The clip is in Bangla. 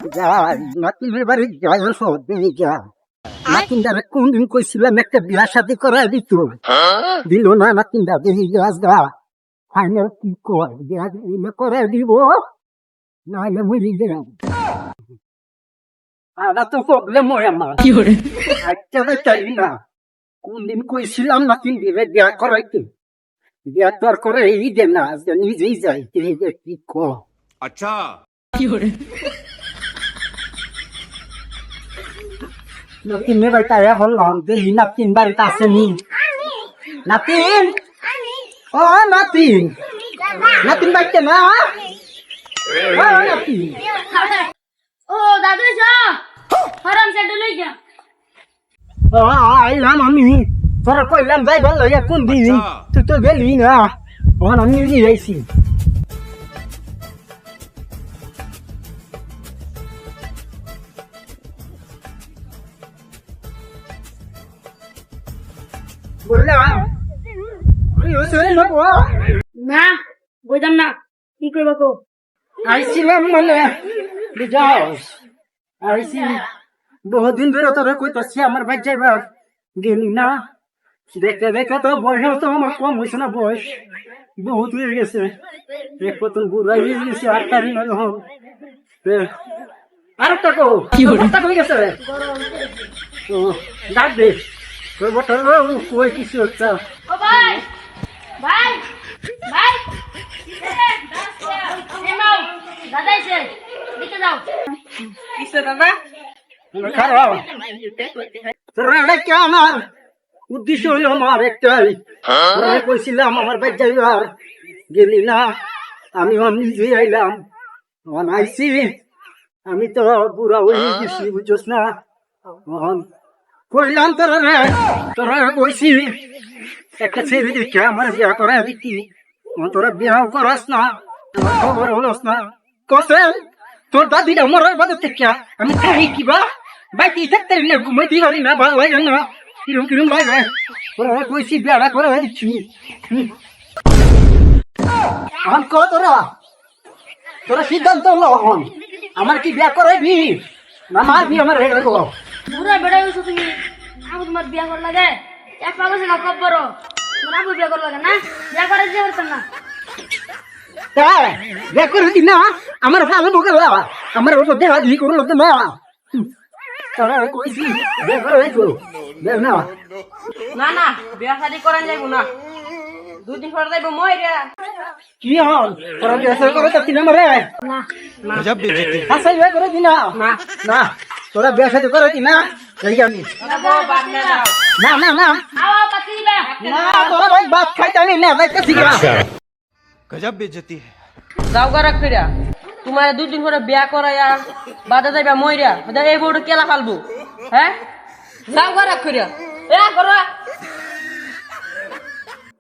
যাই নাতিনের বাড়ি যাই সহজে যা নাতিনদারে কোনদিন কইছিলাম একটা বিয়া শাদি করাই দিত দিল না নাতিনদা দেখি গাছ গা ফাইনাল কি কয় বিয়া দিলে করাই দিব নাহলে মরি গেলাম আদা তো প্রবলেম হয় আমার একটা চাই না কোনদিন কইছিলাম নাতিন দিলে বিয়া করাইতে বিয়া তো আর করে এই দে না নিজেই যাই কি ক अच्छा নাতিন বাড়িতে বললাম দেখি নাতিন বাড়িতে আসেনি নাতিন ও নাতিন নাতিন বাড়িতে না নাতিন ও দাদু যা হারাম সেটা লই যা আইলাম আমি তোরা কইলাম যাই ভালো কোন দিন তুই তো গেলি না আমি নিজে যাইছি না বুঝলাম না কি করবো কো আইছিলাম মানে বুঝাস আইছি বহুদিন ধরে তোরা কইতাছি আমার ভাই যাইবার গেলি না দেখতে দেখতে তো বয়স তো আমার কম হয়েছে না বয়স বহুত হয়ে গেছে এক পতন বুড়াই হয়ে গেছে আর তারি না আর একটা কই গেছে তো ডাক দে কই বটা কই কিছু হচ্ছে ও ভাই ভাই ভাই এমাও দাদা এসে দিকে যাও কিসে দাদা খারাপ তোরা এটা কে আমার উদ্দেশ্য হলো আমার একটাই তোরা কইছিলাম আমার বাড়ি যাইবার গেলি না আমি নিজে আইলাম আইসি আমি তো বুড়া হয়ে গেছি বুঝছ না কইলাম তোরা কইছি একটা ছেলে দেখে আমার বিয়া করা দিতি তোরা বিয়া করাস না খবর হলোস না কসে তোর দাদিটা মরার বাদে থেকে আমি খাই কিবা বাইতে থাকতে না ঘুমাইতে পারি না ভালো লাগে না কিরম কিরম লাগে তোরা কইছি বিয়াটা করে দিচ্ছি এখন ক তোরা সিদ্ধান্ত হলো এখন আমার কি বিয়া করাইবি না মার বি আমার রেগে গো বুড়া বেড়া হইছো তুমি আমি তোমার বিয়া কর লাগে এক পাগল না কব বড় তোমার আমি বিয়া কর লাগে না বিয়া করে যে করতাম না বিয়া করে দি না আমার ভালো বগলা আমার ওটা দেখা দি করলো তো না তোরা কইছি বিয়া করে গো দেখ না না না বিয়া শাদি করান যাইব না দুদিন পর যাইব মইরা কি হল তোরা বিয়া করে তো তিন নম্বরে না गजब बेइज्जती है আসলে বিয়া করে দি না না তোরা বিয়া সাথে করে দি না এই আমি বাদ না দাও না না না আও পাতি দিবা না তোরা ভাই বাপ খাইতানি না ভাই কাছি गजब बेइज्जती है যাও গারা কইরা তোমার দুদিন পরে বিয়া করাইয়া বাদে যাইবা মইরা এই বড় কেলা ফালবো হ্যাঁ যাও গারা কইরা এ করো